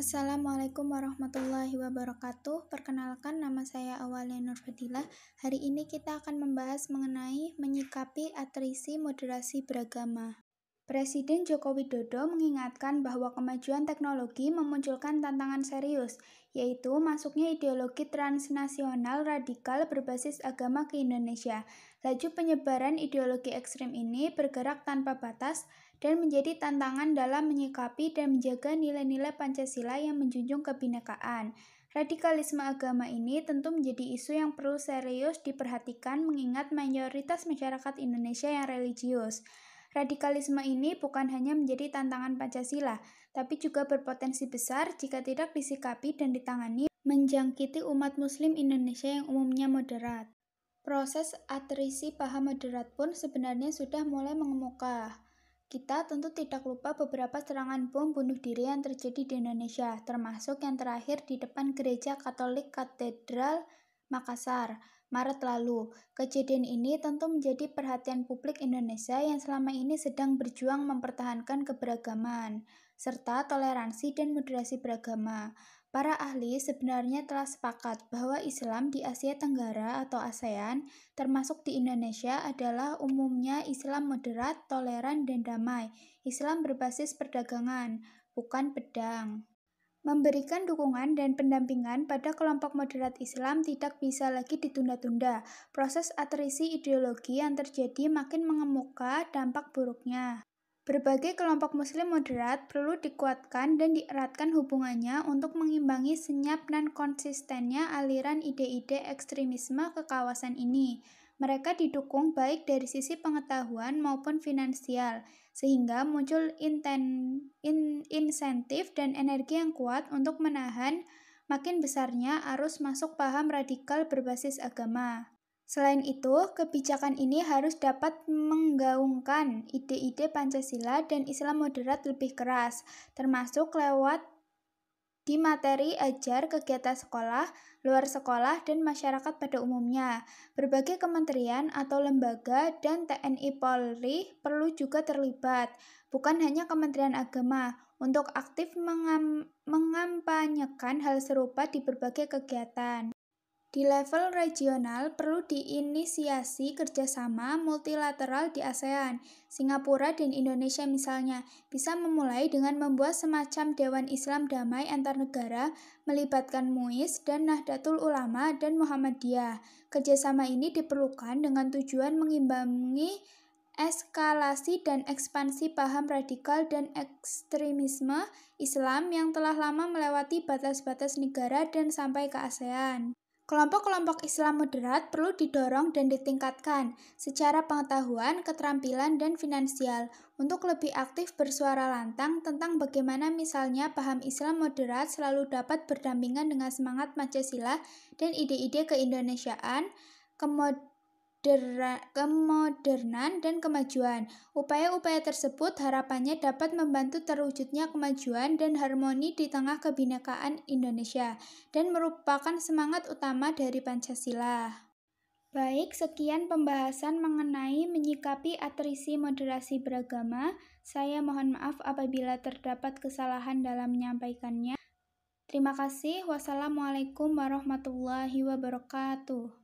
Assalamualaikum warahmatullahi wabarakatuh. Perkenalkan, nama saya Awalia Nurfadilah. Hari ini kita akan membahas mengenai menyikapi atrisi moderasi beragama. Presiden Joko Widodo mengingatkan bahwa kemajuan teknologi memunculkan tantangan serius, yaitu masuknya ideologi transnasional radikal berbasis agama ke Indonesia. Laju penyebaran ideologi ekstrem ini bergerak tanpa batas dan menjadi tantangan dalam menyikapi dan menjaga nilai-nilai Pancasila yang menjunjung kebinekaan. Radikalisme agama ini tentu menjadi isu yang perlu serius diperhatikan mengingat mayoritas masyarakat Indonesia yang religius. Radikalisme ini bukan hanya menjadi tantangan Pancasila, tapi juga berpotensi besar jika tidak disikapi dan ditangani menjangkiti umat Muslim Indonesia yang umumnya moderat. Proses atrisi paham moderat pun sebenarnya sudah mulai mengemuka. Kita tentu tidak lupa beberapa serangan bom bunuh diri yang terjadi di Indonesia, termasuk yang terakhir di depan Gereja Katolik Katedral Makassar, Maret lalu. Kejadian ini tentu menjadi perhatian publik Indonesia yang selama ini sedang berjuang mempertahankan keberagaman, serta toleransi dan moderasi beragama. Para ahli sebenarnya telah sepakat bahwa Islam di Asia Tenggara atau ASEAN, termasuk di Indonesia, adalah umumnya Islam moderat, toleran, dan damai. Islam berbasis perdagangan, bukan pedang. Memberikan dukungan dan pendampingan pada kelompok moderat Islam tidak bisa lagi ditunda-tunda. Proses atrisi ideologi yang terjadi makin mengemuka dampak buruknya. Berbagai kelompok Muslim moderat perlu dikuatkan dan dieratkan hubungannya untuk mengimbangi senyap dan konsistennya aliran ide-ide ekstremisme ke kawasan ini. Mereka didukung baik dari sisi pengetahuan maupun finansial, sehingga muncul insentif dan energi yang kuat untuk menahan makin besarnya arus masuk paham radikal berbasis agama. Selain itu, kebijakan ini harus dapat menggaungkan ide-ide Pancasila dan Islam moderat lebih keras, termasuk lewat di materi ajar kegiatan sekolah, luar sekolah, dan masyarakat pada umumnya. Berbagai kementerian atau lembaga dan TNI Polri perlu juga terlibat, bukan hanya Kementerian Agama, untuk aktif mengampanyekan hal serupa di berbagai kegiatan. Di level regional, perlu diinisiasi kerjasama multilateral di ASEAN. Singapura dan Indonesia misalnya, bisa memulai dengan membuat semacam Dewan Islam Damai antar negara, melibatkan MUIS dan Nahdlatul Ulama dan Muhammadiyah. Kerjasama ini diperlukan dengan tujuan mengimbangi eskalasi dan ekspansi paham radikal dan ekstremisme Islam yang telah lama melewati batas-batas negara dan sampai ke ASEAN. Kelompok-kelompok Islam moderat perlu didorong dan ditingkatkan secara pengetahuan, keterampilan, dan finansial untuk lebih aktif bersuara lantang tentang bagaimana misalnya paham Islam moderat selalu dapat berdampingan dengan semangat Pancasila dan ide-ide keindonesiaan, kemodernan, dan kemajuan. Upaya-upaya tersebut harapannya dapat membantu terwujudnya kemajuan dan harmoni di tengah kebinekaan Indonesia dan merupakan semangat utama dari Pancasila. Baik, sekian pembahasan mengenai menyikapi atrisi moderasi beragama. Saya mohon maaf apabila terdapat kesalahan dalam menyampaikannya. Terima kasih. Wassalamualaikum warahmatullahi wabarakatuh.